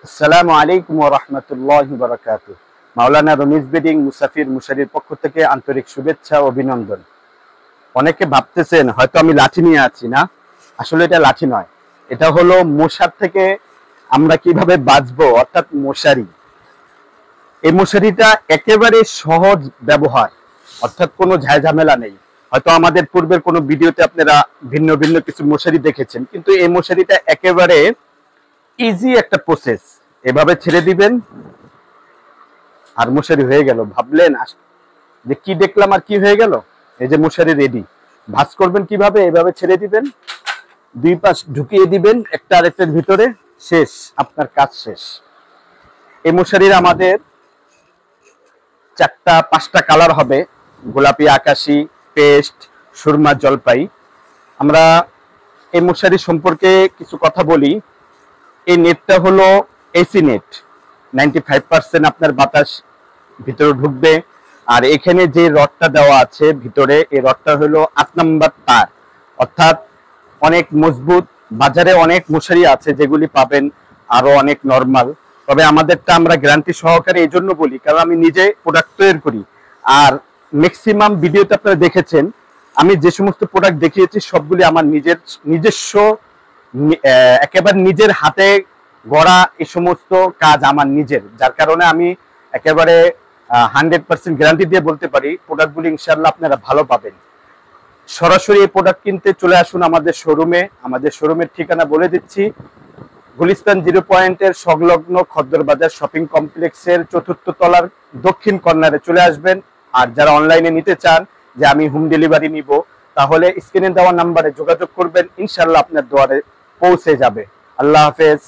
আসসালামু আলাইকুম ওয়া রাহমাতুল্লাহি ওয়া বারাকাতুহু। মাওলানা রমিজ বেডিং মুসাফির মুশারির পক্ষ থেকে আন্তরিক শুভেচ্ছা ও অভিনন্দন। অনেকে ভাবতেছেন হয়তো আমি লাঠি নিয়ে আছি, না, আসলে এটা লাঠি নয়, এটা হলো মশার থেকে আমরা কিভাবে বাঁচবো, অর্থাৎ মশারি। এই মশারিটা একেবারে সহজ ব্যবহার, অর্থাৎ কোনো ঝামেলা নেই। হয়তো আমাদের পূর্বের কোনো ভিডিওতে আপনারা ভিন্ন ভিন্ন কিছু মশারি দেখেছেন, কিন্তু এই মশারিটা একেবারে ইজি একটা প্রসেস। এভাবে ছেড়ে দিবেন আর মশারি হয়ে গেল। ভাবলেন যে কি দেখলাম আর কি হয়ে গেল? এই যে মশারি রেডি। ভাঁজ করবেন কিভাবে? এভাবে ছেড়ে দিবেন, দুই পাশ ঢুকিয়ে দিবেন একটা আরেকটার ভিতরে, শেষ, আপনার কাজ শেষ। এই মশারির আমাদের 4-5টা কালার হবে, গোলাপি, আকাশি, পেস্ট, সুরমা, জলপাই। আমরা এই মশারি সম্পর্কে কিছু কথা বলি। এই নেটটা হলো এসি নেট, 95% আপনার বাতাস ভিতরে ঢুকবে। আর এখানে যে রডটা দেওয়া আছে ভিতরে, এই রডটা হলো 8 নাম্বার তার, অর্থাৎ অনেক মজবুত। বাজারে অনেক মশারি আছে যেগুলি পাবেন আরো অনেক নরমাল, তবে আমাদেরটা আমরা গ্যারান্টি সহকারে এই জন্য বলি কারণ আমি নিজে প্রোডাক্ট তৈরি করি। আর ম্যাক্সিমাম ভিডিওতে আপনারা দেখেছেন আমি যে সমস্ত প্রোডাক্ট দেখিয়েছি সবগুলি আমার নিজস্ব, একেবারে নিজের হাতে গড়া। এই সমস্ত কাজ আমার নিজের, যার কারণে আমি একেবারে 100% গ্যারান্টি দিয়ে বলতে পারি প্রোডাক্টগুলি ইনশাআল্লাহ আপনারা ভালো পাবেন। সরাসরি এই প্রোডাক্ট কিনতে চলে আসুন আমাদের শোরুমে। আমাদের শোরুমের ঠিকানা বলে দিচ্ছি, গুলিস্তান 0 পয়েন্টের সংলগ্ন খদ্দর বাজার শপিং কমপ্লেক্সের 4র্থ তলার দক্ষিণ কর্নারে চলে আসবেন। আর যারা অনলাইনে নিতে চান যে আমি হোম ডেলিভারি নিব, তাহলে স্ক্রিনে দেওয়া নাম্বারে যোগাযোগ করবেন, ইনশাআল্লাহ আপনার দুয়ারে পৌঁছে যাবে। আল্লাহ হাফেজ।